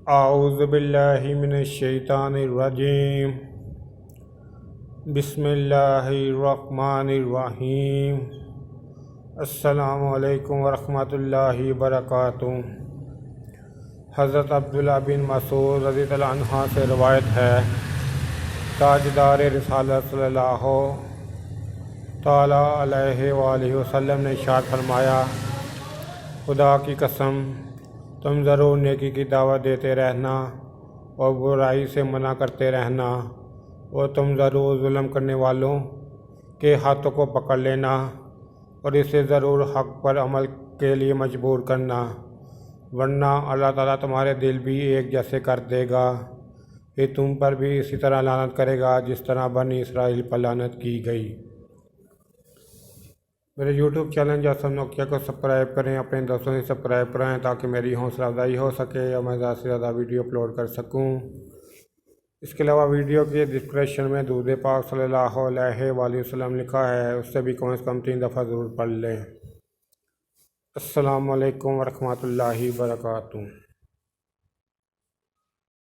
اعوذ باللہ من الشیطان الرجیم، بسم اللہ الرحمن الرحیم۔ السلام علیکم ورحمۃ اللہ وبرکاتہ۔ حضرت عبداللہ بن مسعود رضی اللہ عنہ سے روایت ہے، تاجدار رسالت صلی اللہ تعالی علیہ وآلہ وسلم نے ارشاد فرمایا، خدا کی قسم تم ضرور نیکی کی دعوت دیتے رہنا اور برائی سے منع کرتے رہنا، اور تم ضرور ظلم کرنے والوں کے ہاتھوں کو پکڑ لینا اور اسے ضرور حق پر عمل کے لیے مجبور کرنا، ورنہ اللہ تعالیٰ تمہارے دل بھی ایک جیسے کر دے گا، پھر تم پر بھی اسی طرح لعنت کرے گا جس طرح بنی اسرائیل پر لعنت کی گئی۔ میرے یوٹیوب چینل جاسم نوکیا کو سبسکرائب کریں، اپنے دوستوں سے سبسکرائب کرائیں تاکہ میری حوصلہ افزائی ہو سکے اور میں زیادہ سے زیادہ ویڈیو اپلوڈ کر سکوں۔ اس کے علاوہ ویڈیو کے ڈسکرپشن میں درود پاک صلی اللہ علیہ وآلہ وسلم لکھا ہے، اس سے بھی کم از کم 3 دفعہ ضرور پڑھ لیں۔ السلام علیکم ورحمۃ اللہ وبرکاتہ۔